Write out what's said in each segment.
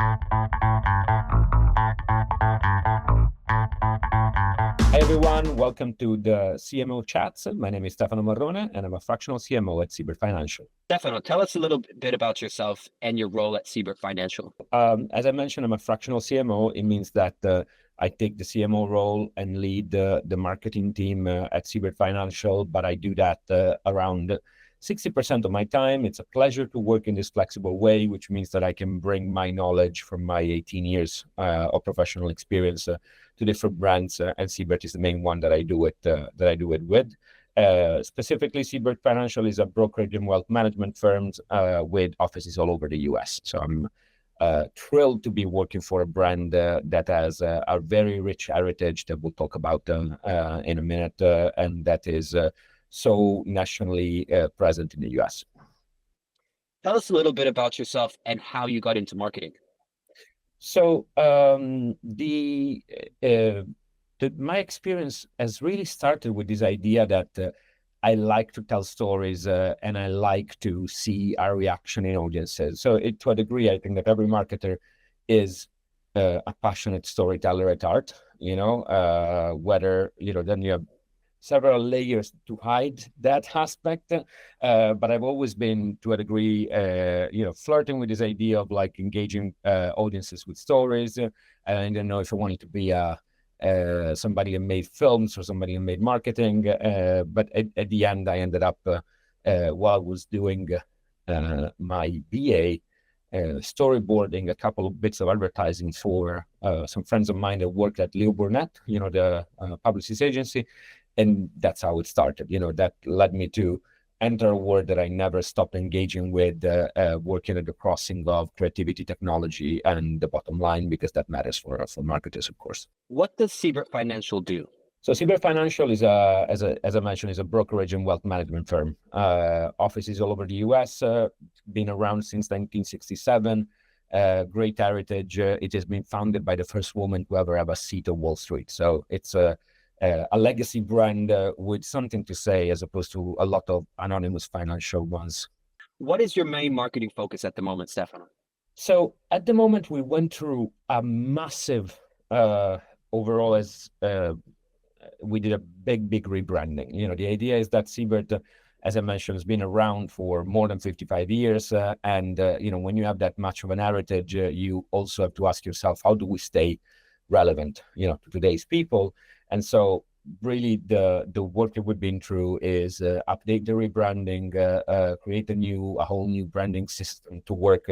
Hi everyone, welcome to the CMO Chats. My name is Stefano Marrone and I'm a fractional CMO at Siebert Financial. Stefano, tell us a little bit about yourself and your role at Siebert Financial. As I mentioned, I'm a fractional CMO. It means that I take the CMO role and lead the marketing team at Siebert Financial, but I do that around 60% of my time. It's a pleasure to work in this flexible way, which means that I can bring my knowledge from my 18 years of professional experience to different brands, and Siebert is the main one that I do it with. Specifically, Siebert Financial is a brokerage and wealth management firm with offices all over the US. So I'm thrilled to be working for a brand that has a very rich heritage that we'll talk about in a minute, and that is so nationally present in the US. Tell us a little bit about yourself and how you got into marketing. So my experience has really started with this idea that I like to tell stories and I like to see our reaction in audiences. So to a degree, I think that every marketer is a passionate storyteller at heart, whether, then you have several layers to hide that aspect. But I've always been, to a degree, flirting with this idea of like engaging audiences with stories. And I didn't know if I wanted to be somebody who made films or somebody who made marketing. But at the end, I ended up, while I was doing my BA, storyboarding a couple of bits of advertising for some friends of mine that worked at Leo Burnett, the publicist agency. And that's how it started. That led me to enter a world that I never stopped engaging with, working at the crossing of creativity, technology, and the bottom line, because that matters for marketers, of course. What does Siebert Financial do? So Siebert Financial is as I mentioned, is a brokerage and wealth management firm. Offices all over the US, been around since 1967. Great heritage. It has been founded by the first woman to ever have a seat on Wall Street. So it's a legacy brand with something to say, as opposed to a lot of anonymous financial ones. What is your main marketing focus at the moment, Stefano? So at the moment, we went through a massive overall we did a big rebranding. The idea is that Siebert, as I mentioned, has been around for more than 55 years. And when you have that much of an heritage, you also have to ask yourself, how do we stay relevant, to today's people? And so really the work that we've been through is update the rebranding, create a whole new branding system to work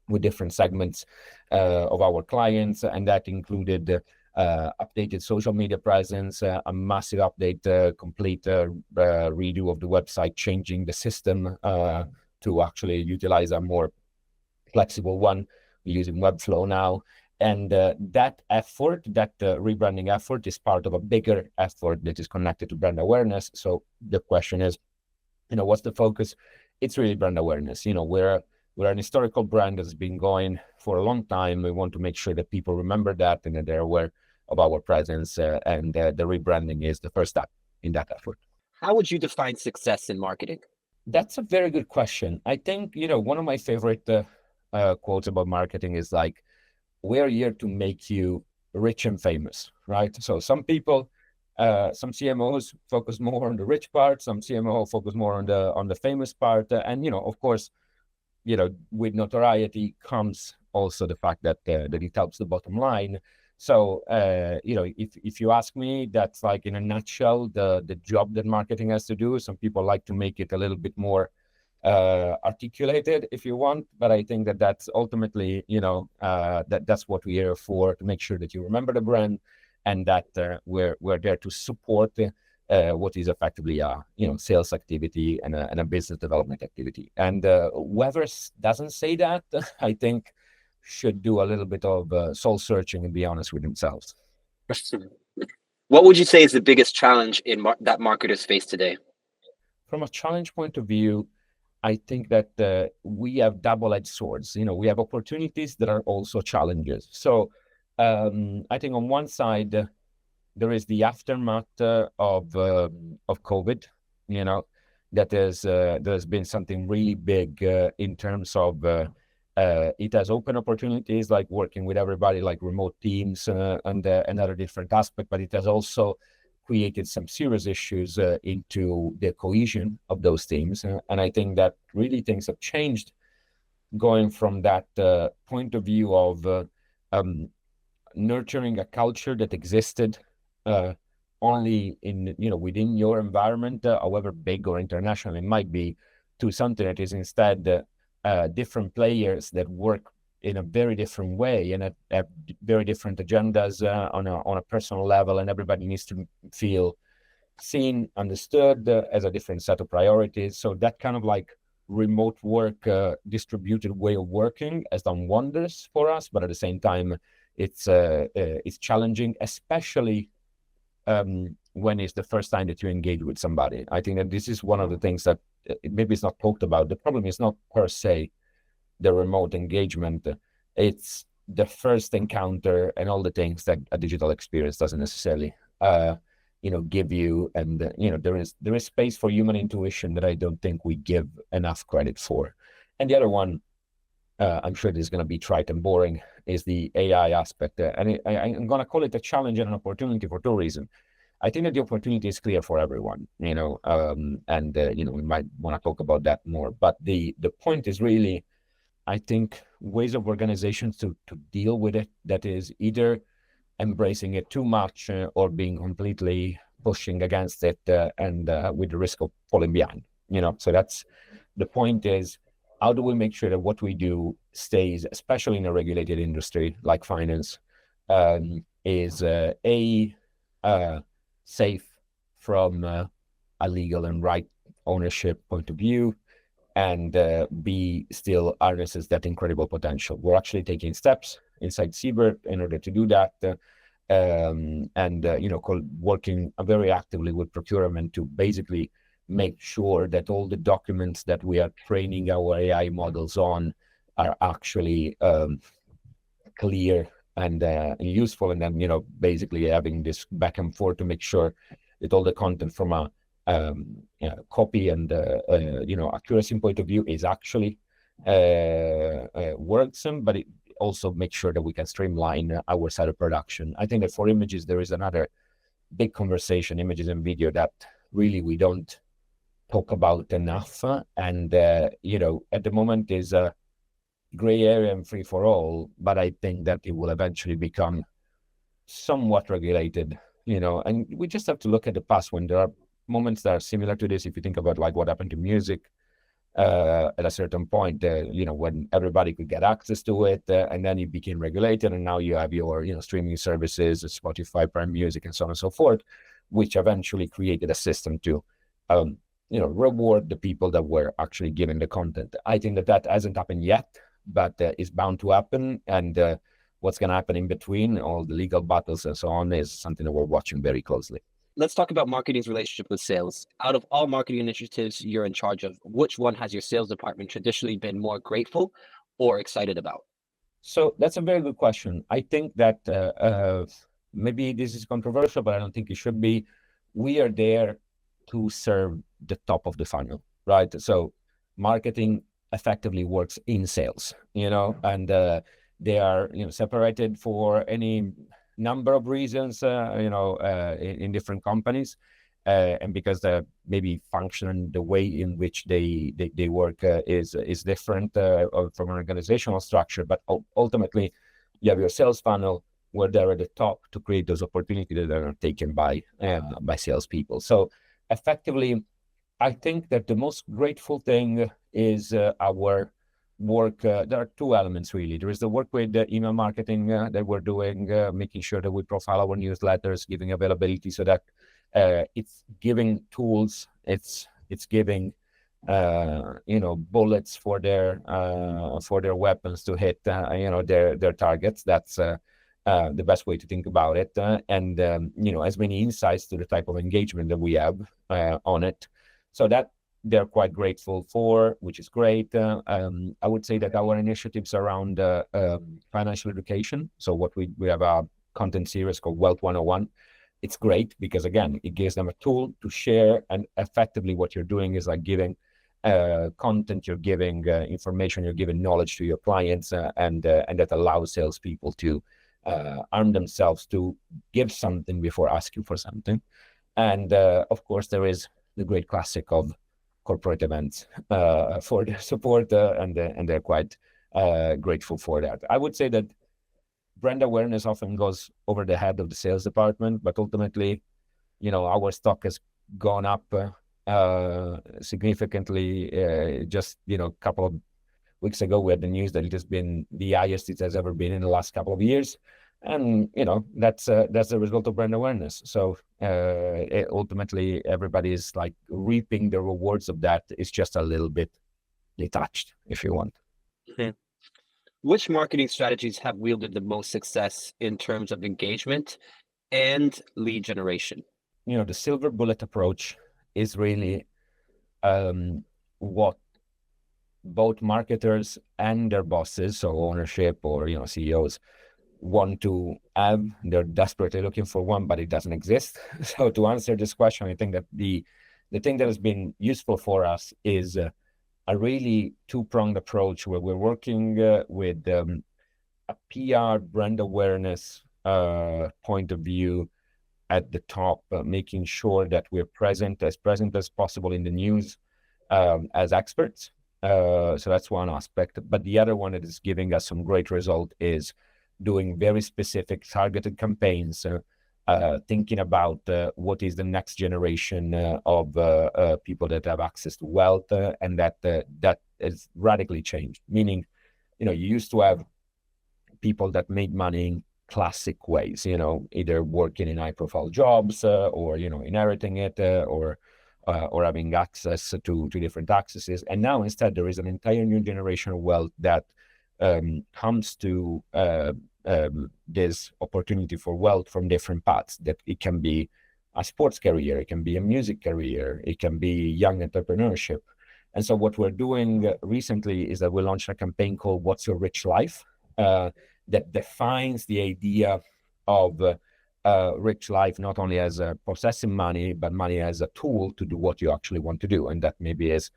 with different segments of our clients. And that included updated social media presence, a massive update, complete redo of the website, changing the system to actually utilize a more flexible one. We're using Webflow now. And that effort, that rebranding effort, is part of a bigger effort that is connected to brand awareness. So the question is, what's the focus? It's really brand awareness. We're an historical brand that's been going for a long time. We want to make sure that people remember that and that they're aware of our presence. And the rebranding is the first step in that effort. How would you define success in marketing? That's a very good question. I think, one of my favorite quotes about marketing is like, we're here to make you rich and famous, right? So some people, some CMOs focus more on the rich part, some CMO focus more on the famous part, and of course, with notoriety comes also the fact that it helps the bottom line. So if you ask me, that's like in a nutshell the job that marketing has to do. Some people like to make it a little bit more articulated, if you want, but I think that that's ultimately, that's what we're here for, to make sure that you remember the brand, and that we're there to support what is effectively a sales activity and a business development activity. And whoever doesn't say that, I think should do a little bit of soul searching and be honest with themselves. What would you say is the biggest challenge that marketers face today? From a challenge point of view, I think that we have double-edged swords. We have opportunities that are also challenges. So I think on one side, there is the aftermath of COVID. That there's been something really big in terms of It has open opportunities like working with everybody, like remote teams and other different aspects, but it has also created some serious issues into the cohesion of those teams. And I think that really things have changed going from that point of view of nurturing a culture that existed only in, within your environment, however big or international it might be, to something that is instead different players that work in a very different way and have very different agendas on a personal level, and everybody needs to feel seen, understood, as a different set of priorities. So that kind of like remote work, distributed way of working has done wonders for us, but at the same time, it's challenging, especially when it's the first time that you engage with somebody. I think that this is one of the things that maybe it's not talked about. The problem is not per se the remote engagement. It's the first encounter and all the things that a digital experience doesn't necessarily give you. And there is space for human intuition that I don't think we give enough credit for. And the other one, I'm sure this is going to be trite and boring, is the AI aspect. And I'm going to call it a challenge and an opportunity for two reasons. I think that the opportunity is clear for everyone, we might want to talk about that more. But the point is really, I think, ways of organizations to deal with it, that is either embracing it too much or being completely pushing against it and with the risk of falling behind. So that's the point is, how do we make sure that what we do stays, especially in a regulated industry like finance, is safe from a legal and right ownership point of view, and B, still harnesses that incredible potential. We're actually taking steps inside Siebert in order to do that, working very actively with procurement to basically make sure that all the documents that we are training our AI models on are actually clear and useful, and then basically having this back and forth to make sure that all the content from a copy and accuracy point of view is actually worksome, but it also makes sure that we can streamline our side of production. I think that for images, there is another big conversation, images and video, that really we don't talk about enough. And, at the moment is a gray area and free for all, but I think that it will eventually become somewhat regulated, and we just have to look at the past when there are moments that are similar to this. If you think about like what happened to music at a certain point, when everybody could get access to it, and then it became regulated, and now you have your streaming services, Spotify, Prime Music, and so on and so forth, which eventually created a system to reward the people that were actually giving the content. I think that hasn't happened yet, but is bound to happen, and what's going to happen in between, all the legal battles and so on, is something that we're watching very closely. Let's talk about marketing's relationship with sales. Out of all marketing initiatives you're in charge of, which one has your sales department traditionally been more grateful or excited about? So that's a very good question. I think that maybe this is controversial, but I don't think it should be. We are there to serve the top of the funnel, right? So marketing effectively works in sales, and they are separated for any number of reasons, in different companies, and because the maybe function, the way in which they work is different from an organizational structure. But ultimately, you have your sales funnel where they're at the top to create those opportunities that are taken by salespeople. So effectively, I think that the most grateful thing is our work. There are two elements really. There is the work with the email marketing that we're doing, making sure that we profile our newsletters, giving availability so that it's giving tools, it's giving bullets for their weapons to hit their targets. That's the best way to think about it, and as many insights to the type of engagement that we have on it, so that they're quite grateful for, which is great. I would say that our initiatives around financial education, so what we have a content series called Wealth 101. It's great because, again, it gives them a tool to share, and effectively what you're doing is like giving content you're giving, information you're giving, knowledge to your clients, and that allows salespeople to arm themselves to give something before asking for something. And of course, there is the great classic of corporate events for their support, and they're quite grateful for that. I would say that brand awareness often goes over the head of the sales department, but ultimately, our stock has gone up significantly. Just, a couple of weeks ago, we had the news that it has been the highest it has ever been in the last couple of years. And, that's the result of brand awareness. So ultimately, everybody is like reaping the rewards of that. It's just a little bit detached, if you want. Mhm. Which marketing strategies have wielded the most success in terms of engagement and lead generation? The silver bullet approach is really what both marketers and their bosses, so ownership or CEOs, want to have. They're desperately looking for one, but it doesn't exist. So to answer this question, I think that the thing that has been useful for us is a really two-pronged approach where we're working with a PR brand awareness point of view at the top, making sure that we're present as possible in the news as experts. So that's one aspect. But the other one that is giving us some great result is doing very specific targeted campaigns, thinking about what is the next generation of people that have access to wealth, and that is radically changed. Meaning, you used to have people that made money in classic ways, either working in high-profile jobs, or inheriting it, or having access to different accesses. And now instead there is an entire new generation of wealth that comes to this opportunity for wealth from different paths. That it can be a sports career, it can be a music career, it can be young entrepreneurship. And so what we're doing recently is that we launched a campaign called What's Your Rich Life? That defines the idea of rich life, not only as possessing money, but money as a tool to do what you actually want to do. And that maybe is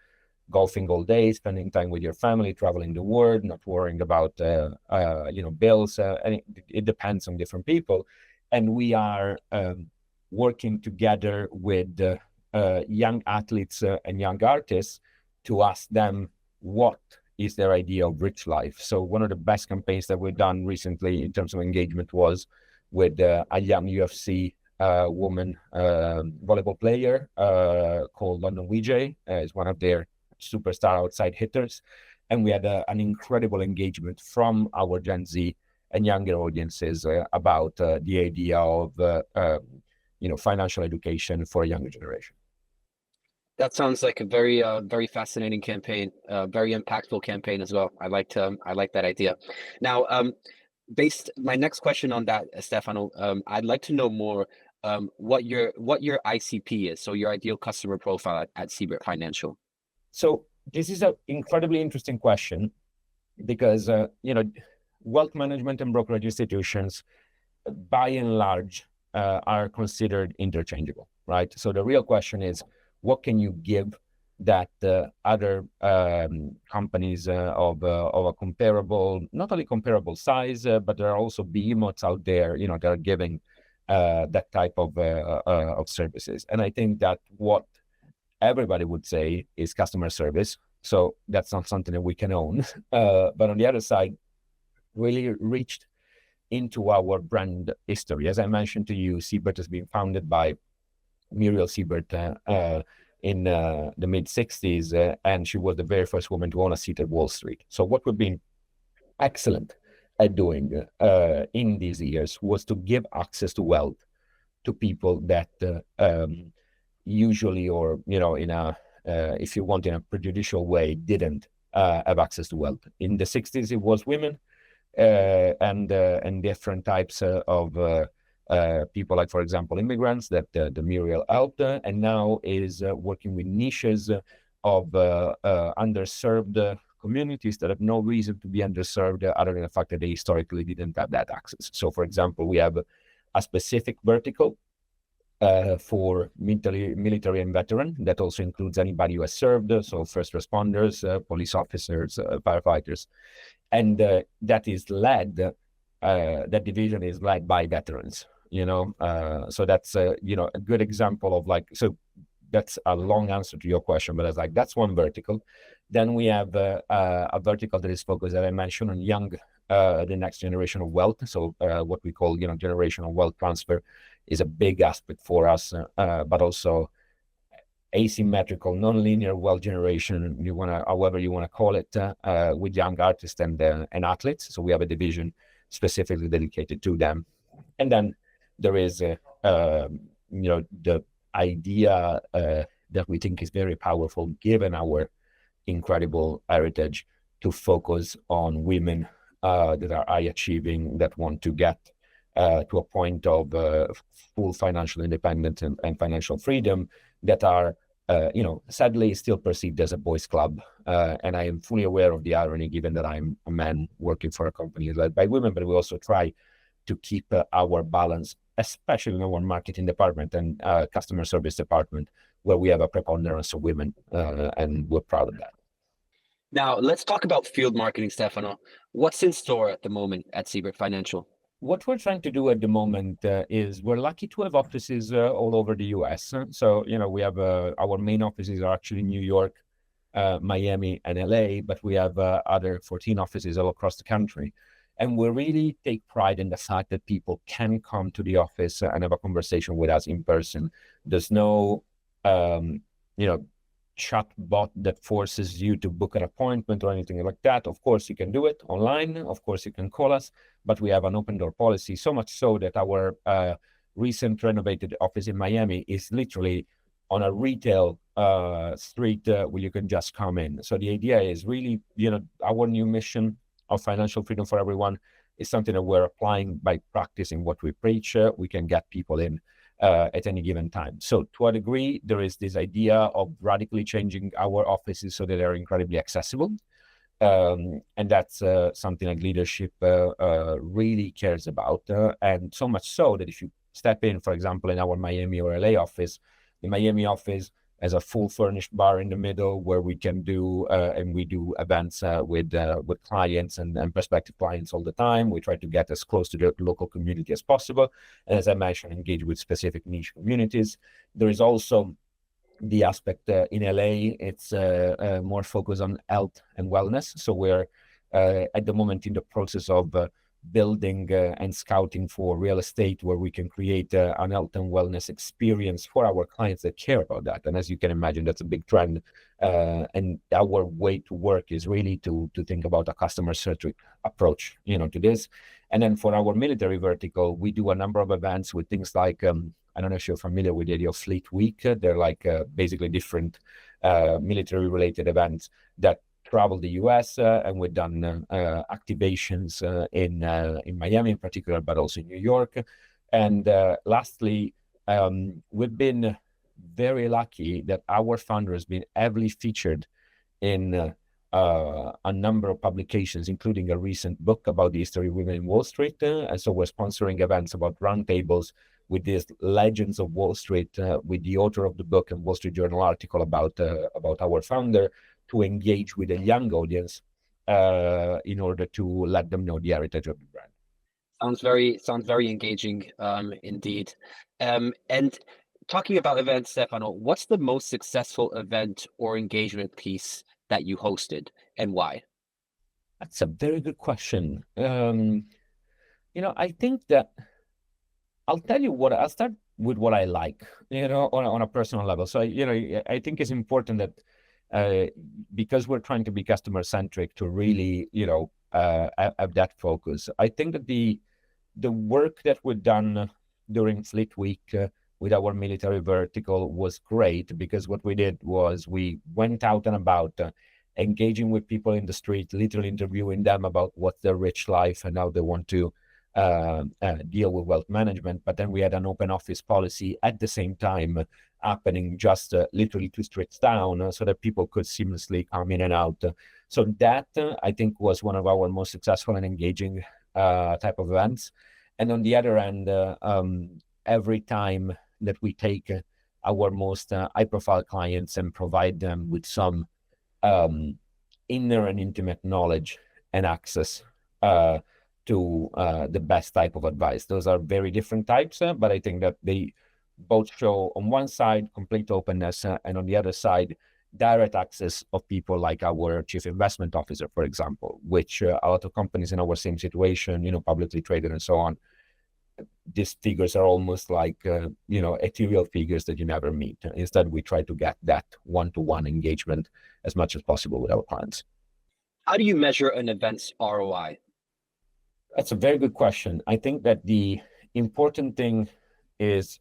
golfing all day, spending time with your family, traveling the world, not worrying about bills. And it depends on different people. And we are working together with young athletes and young artists to ask them what is their idea of rich life. So one of the best campaigns that we've done recently in terms of engagement was with a young UFC woman volleyball player called London Vijay. Is one of their superstar outside hitters. And we had an incredible engagement from our Gen Z and younger audiences about the idea of financial education for a younger generation. That sounds like a very, very fascinating campaign, very impactful campaign as well. I like that idea. Now, my next question on that, Stefano, I'd like to know more what your ICP is, so your ideal customer profile at Siebert Financial. So this is an incredibly interesting question because wealth management and brokerage institutions, by and large, are considered interchangeable, right? So the real question is, what can you give that other companies of a comparable, not only comparable size, but there are also behemoths out there, that are giving that type of services. And I think that what everybody would say is customer service. So that's not something that we can own. But on the other side, really reached into our brand history. As I mentioned to you, Siebert has been founded by Muriel Siebert in the mid-60s, and she was the very first woman to own a seat at Wall Street. So what we've been excellent at doing in these years was to give access to wealth to people that usually, or in a if you want, in a prejudicial way, didn't have access to wealth. In the 60s, it was women and different types of people, like, for example, immigrants that the Muriel helped, and now is working with niches of underserved communities that have no reason to be underserved other than the fact that they historically didn't have that access. So, for example, we have a specific vertical for military and veteran. That also includes anybody who has served, so first responders, police officers, firefighters. And that division is led by veterans, so that's, a good example of so that's a long answer to your question, but it's that's one vertical. Then we have a vertical that is focused, as I mentioned, on the next generation of wealth. So what we call, generational wealth transfer is a big aspect for us, but also asymmetrical, non-linear wealth generation, however you want to call it, with young artists and athletes. So we have a division specifically dedicated to them. And then there is, the idea that we think is very powerful, given our incredible heritage, to focus on women that are high achieving, that want to get to a point of full financial independence and financial freedom, that are, sadly still perceived as a boys' club. And I am fully aware of the irony, given that I'm a man working for a company led by women, but we also try to keep our balance, especially in our marketing department and customer service department, where we have a preponderance of women, and we're proud of that. Now, let's talk about field marketing, Stefano. What's in store at the moment at Siebert Financial? What we're trying to do at the moment is, we're lucky to have offices all over the US. So, we have our main offices are actually New York, Miami, and LA, but we have other 14 offices all across the country. And we really take pride in the fact that people can come to the office and have a conversation with us in person. There's no, chat bot that forces you to book an appointment or anything like that. Of course, you can do it online. Of course, you can call us, but we have an open door policy, so much so that our recent renovated office in Miami is literally on a retail street where you can just come in. So the idea is really, our new mission of financial freedom for everyone is something that we're applying by practicing what we preach. We can get people in at any given time. So to a degree, there is this idea of radically changing our offices so that they're incredibly accessible. And that's something like leadership really cares about. And so much so that if you step in, for example, in our Miami or LA office, the Miami office has a full furnished bar in the middle where we can do, and we do events with clients and prospective clients all the time. We try to get as close to the local community as possible. And as I mentioned, engage with specific niche communities. There is also the aspect in LA, it's more focused on health and wellness. So we're at the moment in the process of building and scouting for real estate where we can create an health and wellness experience for our clients that care about that. And as you can imagine, that's a big trend. And our way to work is really to think about a customer-centric approach, to this. And then for our military vertical, we do a number of events with things like, I don't know if you're familiar with the idea of Fleet Week. They're like basically different military-related events that travel the US, and we've done activations in Miami in particular, but also in New York. And lastly, we've been very lucky that our founder has been heavily featured in a number of publications, including a recent book about the history of women in Wall Street. And so we're sponsoring events about roundtables with these legends of Wall Street, with the author of the book and Wall Street Journal article about our founder, to engage with a young audience in order to let them know the heritage of the brand. Sounds very engaging, indeed. And talking about events, Stefano, what's the most successful event or engagement piece that you hosted, and why? That's a very good question. I think that I'll start with what I like, on a personal level. So, I think it's important that because we're trying to be customer centric, to really, have that focus. I think that the work that we've done during Fleet Week with our military vertical was great, because what we did was we went out and about, engaging with people in the street, literally interviewing them about what's their rich life and how they want to deal with wealth management. But then we had an open office policy at the same time happening just literally 2 streets down, so that people could seamlessly come in and out. So that I think was one of our most successful and engaging type of events. And on the other end, every time that we take our most high-profile clients and provide them with some inner and intimate knowledge and access to the best type of advice. Those are very different types, but I think that they both show on one side complete openness and on the other side direct access of people like our chief investment officer, for example, which a lot of companies in our same situation, publicly traded and so on, these figures are almost like, ethereal figures that you never meet. Instead, we try to get that one-to-one engagement as much as possible with our clients. How do you measure an event's ROI? That's a very good question. I think that the important thing is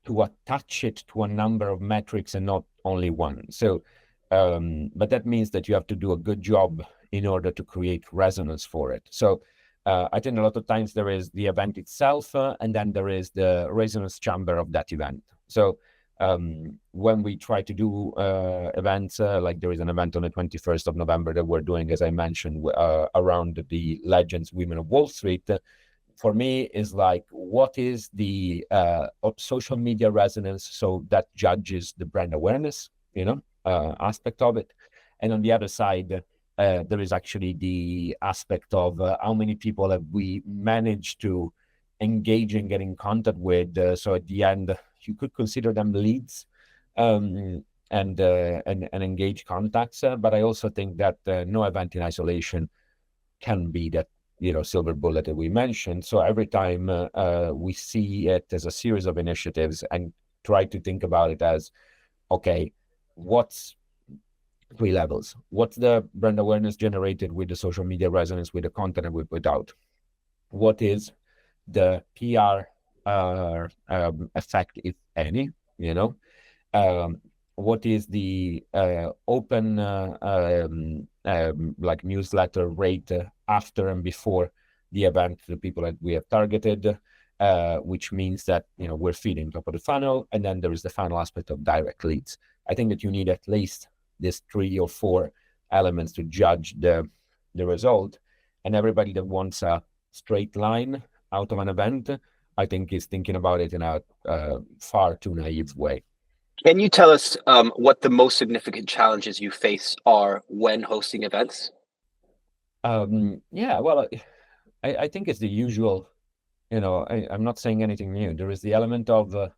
to attach it to a number of metrics and not only one. So, but that means that you have to do a good job in order to create resonance for it. So I think a lot of times there is the event itself, and then there is the resonance chamber of that event. So when we try to do events, like there is an event on the 21st of November that we're doing, as I mentioned, around the Legends Women of Wall Street, for me is like, what is the social media resonance? So that judges the brand awareness, aspect of it. And on the other side, there is actually the aspect of how many people have we managed to engage and get in contact with. So at the end, you could consider them leads and engage contacts. But I also think that no event in isolation can be that silver bullet that we mentioned. So every time we see it as a series of initiatives and try to think about it as, okay, what's three levels? What's the brand awareness generated with the social media resonance, with the content that we put out? What is the PR effect, if any? What is the open like newsletter rate after and before the event, the people that we have targeted, which means that we're feeding top of the funnel, and then there is the final aspect of direct leads. I think that you need at least these 3 or 4 elements to judge the result, and everybody that wants a straight line out of an event, I think, is thinking about it in a far too naive way. Can you tell us what the most significant challenges you face are when hosting events? Yeah, well, I think it's the usual, I'm not saying anything new. There is the element of the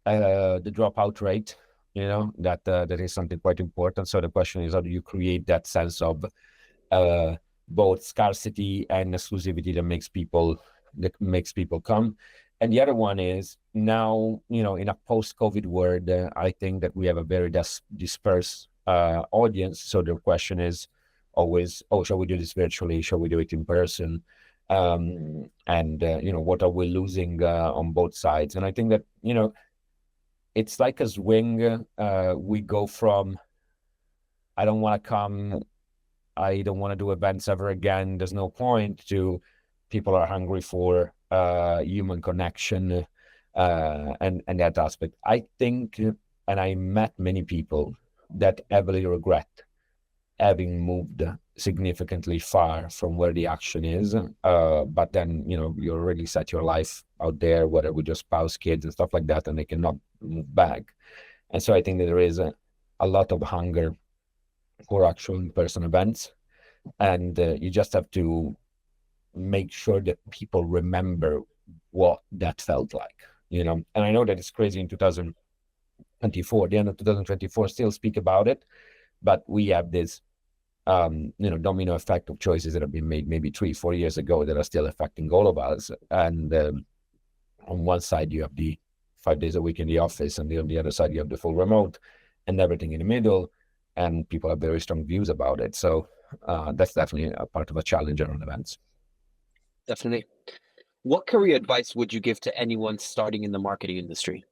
dropout rate, that is something quite important. So the question is, how do you create that sense of both scarcity and exclusivity that makes people come? And the other one is now, in a post-COVID world, I think that we have a very dispersed audience. So the question is always, shall we do this virtually? Shall we do it in person? And what are we losing on both sides? And I think that, it's like a swing. We go from, I don't want to come, I don't want to do events ever again, there's no point, to people are hungry for human connection and that aspect. I think, and I met many people that heavily regret having moved significantly far from where the action is. But then, you already set your life out there, whether with your spouse, kids and stuff like that, and they cannot move back. And so I think that there is a lot of hunger for actual in-person events. And you just have to make sure that people remember what that felt like, And I know that it's crazy in 2024, the end of 2024, still speak about it, but we have this, domino effect of choices that have been made maybe 3-4 years ago that are still affecting all of us. And on one side, you have the 5 days a week in the office, and on the other side, you have the full remote and everything in the middle. And people have very strong views about it. So that's definitely a part of a challenge around events. Definitely. What career advice would you give to anyone starting in the marketing industry?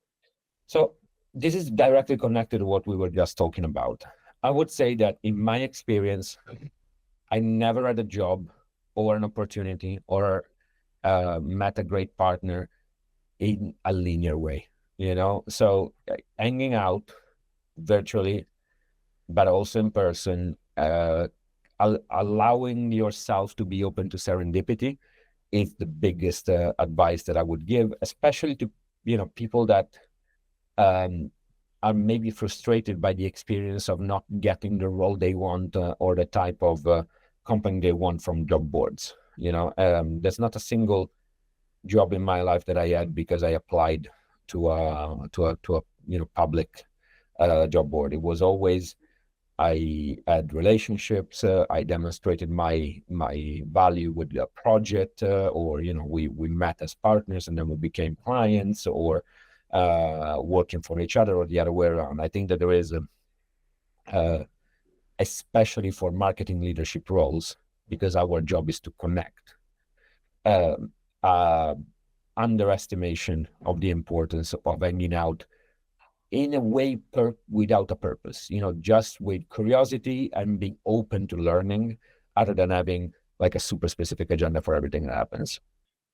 So this is directly connected to what we were just talking about. I would say that in my experience, I never had a job or an opportunity or met a great partner in a linear way, So hanging out virtually, but also in person, allowing yourself to be open to serendipity is the biggest advice that I would give, especially to people that are maybe frustrated by the experience of not getting the role they want or the type of company they want from job boards. There's not a single job in my life that I had because I applied to a public job board. It was always I had relationships. I demonstrated my value with the project, or we met as partners and then we became clients, or working for each other, or the other way around. I think that there is especially for marketing leadership roles, because our job is to connect. Underestimation of the importance of hanging out in a way without a purpose, just with curiosity and being open to learning, other than having like a super specific agenda for everything that happens.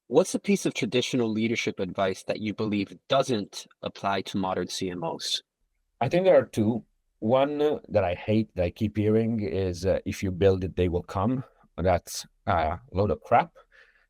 What's a piece of traditional leadership advice that you believe doesn't apply to modern CMOs? I think there are two. One that I hate, that I keep hearing, is if you build it, they will come. That's a load of crap.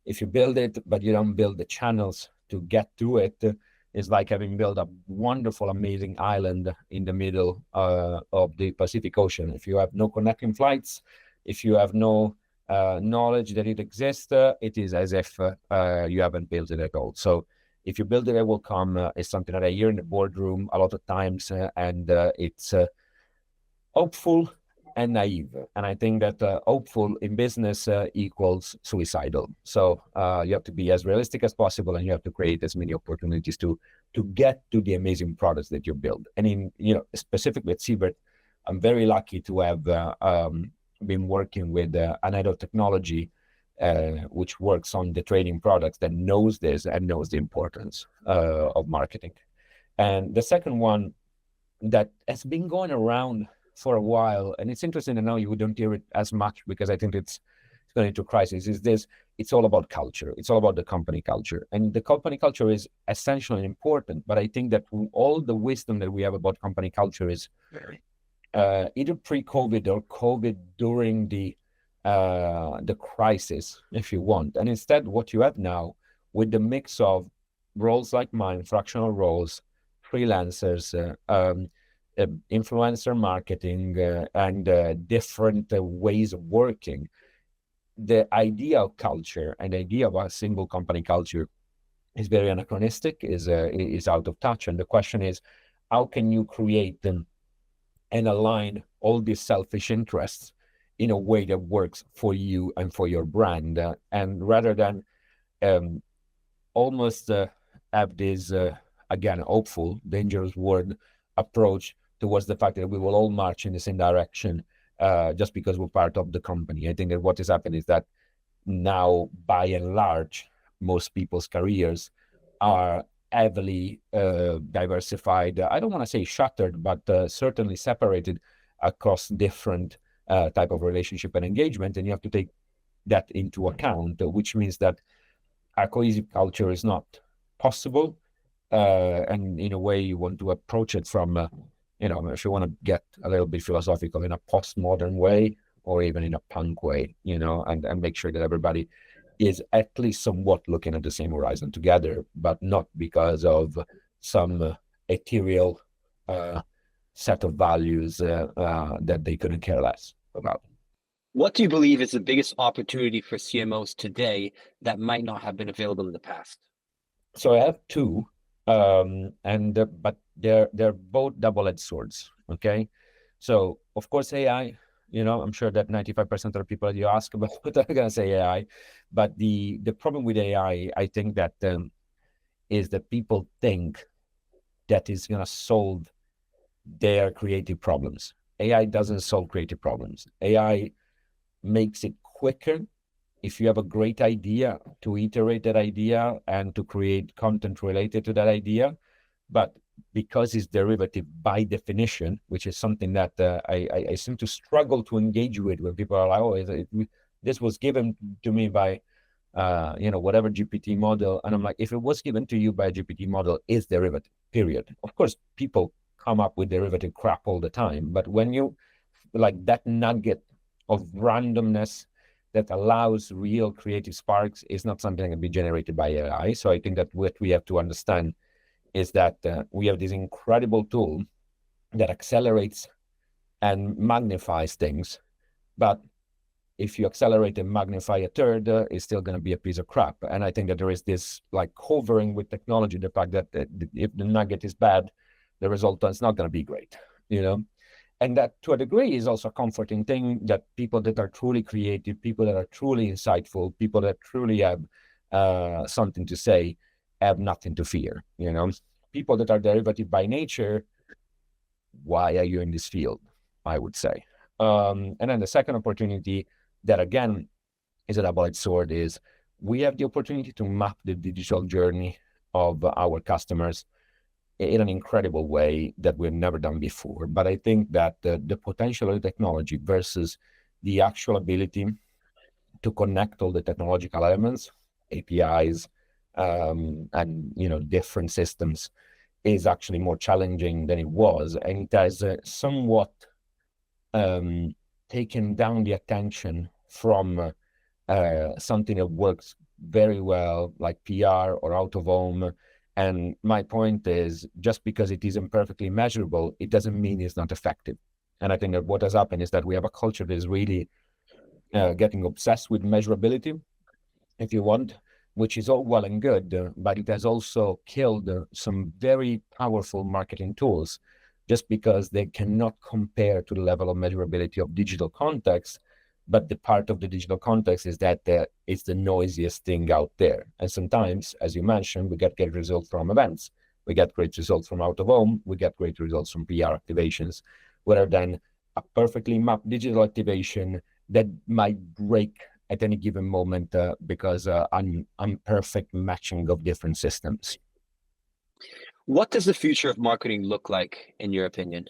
If you build it, but you don't build the channels to get to it, it's like having built a wonderful, amazing island in the middle of the Pacific Ocean. If you have no connecting flights, if you have no knowledge that it exists, it is as if you haven't built it at all. So if you build it, it will come. Is something that I hear in the boardroom a lot of times, and it's hopeful and naive. And I think that hopeful in business equals suicidal. So you have to be as realistic as possible, and you have to create as many opportunities to get to the amazing products that you build. And specifically at Siebert, I'm very lucky to have been working with an head of technology, which works on the trading products, that knows this and knows the importance of marketing. And the second one that has been going around for a while, and it's interesting to know you don't hear it as much, because I think it's going into crisis, is this: it's all about culture. It's all about the company culture. And the company culture is essentially important, but I think that all the wisdom that we have about company culture is either pre-COVID or COVID during the crisis, if you want. And instead, what you have now, with the mix of roles like mine, fractional roles, freelancers, influencer marketing, and different ways of working, the idea of culture and the idea of a single company culture is very anachronistic, is out of touch. And the question is, how can you create them and align all these selfish interests in a way that works for you and for your brand, and rather than almost have this again hopeful, dangerous word approach towards the fact that we will all march in the same direction just because we're part of the company. I think that what has happened is that now, by and large, most people's careers are heavily diversified. I don't want to say shattered, but certainly separated across different type of relationship and engagement. And you have to take that into account, which means that a cohesive culture is not possible. And in a way, you want to approach it from if you want to get a little bit philosophical, in a postmodern way, or even in a punk way, and make sure that everybody is at least somewhat looking at the same horizon together, but not because of some ethereal set of values that they couldn't care less about. What do you believe is the biggest opportunity for CMOs today that might not have been available in the past? So I have two, but they're both double-edged swords. Okay, so of course AI. I'm sure that 95% of the people that you ask about are gonna say AI, but the problem with AI, I think that is that people think that is gonna solve their creative problems. AI doesn't solve creative problems. AI makes it quicker if you have a great idea to iterate that idea and to create content related to that idea. But because it's derivative by definition, which is something that I seem to struggle to engage with when people are like, oh, this was given to me by, whatever GPT model. And I'm like, if it was given to you by a GPT model, it's derivative, period. Of course, people come up with derivative crap all the time. But when you, like, that nugget of randomness that allows real creative sparks is not something that can be generated by AI. So I think that what we have to understand is that we have this incredible tool that accelerates and magnifies things, but if you accelerate and magnify a third, it's still going to be a piece of crap. And I think that there is this like hovering with technology, the fact that if the nugget is bad, the result is not going to be great, you know? And that to a degree is also a comforting thing, that people that are truly creative, people that are truly insightful, people that truly have something to say have nothing to fear, you know? People that are derivative by nature, why are you in this field, I would say. And then the second opportunity that, again, is a double-edged sword is we have the opportunity to map the digital journey of our customers in an incredible way that we've never done before. But I think that the potential of the technology versus the actual ability to connect all the technological elements, APIs, and different systems is actually more challenging than it was, and it has somewhat taken down the attention from something that works very well, like PR or out of home. And my point is, just because it isn't perfectly measurable, it doesn't mean it's not effective. And I think that what has happened is that we have a culture that is really getting obsessed with measurability, if you want, which is all well and good, but it has also killed some very powerful marketing tools just because they cannot compare to the level of measurability of digital context. But the part of the digital context is that it's the noisiest thing out there. And sometimes, as you mentioned, we get great results from events. We get great results from out of home. We get great results from PR activations, rather than a perfectly mapped digital activation that might break at any given moment because imperfect matching of different systems. What does the future of marketing look like, in your opinion?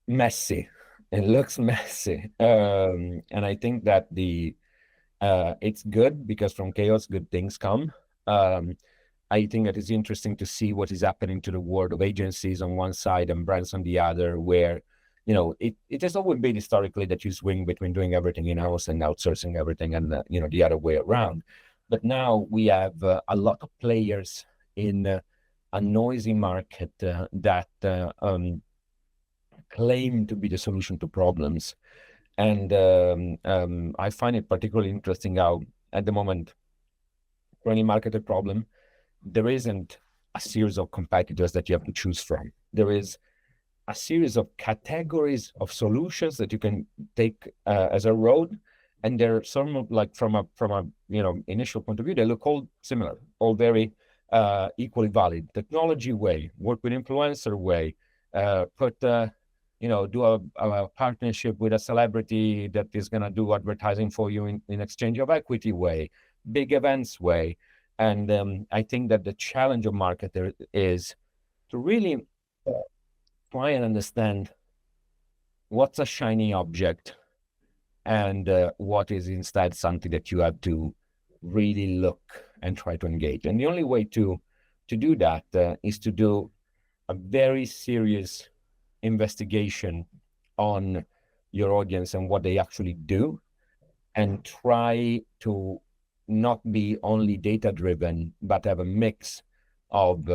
Messy. It looks messy. And I think that it's good because from chaos, good things come. I think that it's interesting to see what is happening to the world of agencies on one side and brands on the other, where it has always been historically that you swing between doing everything in-house and outsourcing everything, and the other way around. But now we have a lot of players in a noisy market that claim to be the solution to problems. And I find it particularly interesting how, at the moment, for any marketed problem, there isn't a series of competitors that you have to choose from. There is a series of categories of solutions that you can take as a road, and they're some of, like, from a initial point of view, they look all similar, all very equally valid. Technology way, work with influencer way, do a partnership with a celebrity that is going to do advertising for you in exchange of equity way, big events way. And I think that the challenge of marketer is to really try and understand what's a shiny object and what is instead something that you have to really look and try to engage. And the only way to do that is to do a very serious investigation on your audience and what they actually do, and try to not be only data driven, but have a mix of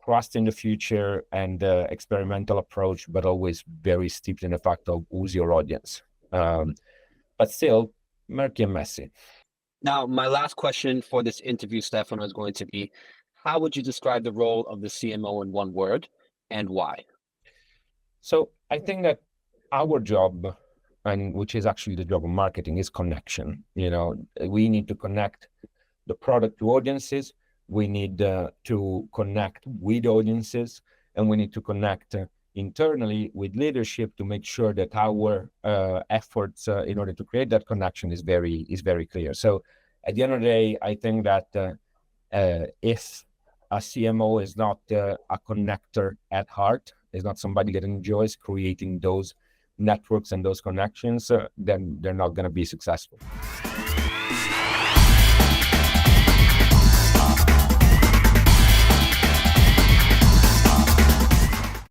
trust in the future and experimental approach, but always very steeped in the fact of who's your audience. But still murky and messy. Now, my last question for this interview, Stefano, is going to be, how would you describe the role of the CMO in one word, and why? So I think that our job, and which is actually the job of marketing, is connection. We need to connect the product to audiences. We need to connect with audiences, and we need to connect internally with leadership to make sure that our efforts in order to create that connection is very clear. So at the end of the day, I think that if a CMO is not a connector at heart, is not somebody that enjoys creating those networks and those connections, then they're not going to be successful.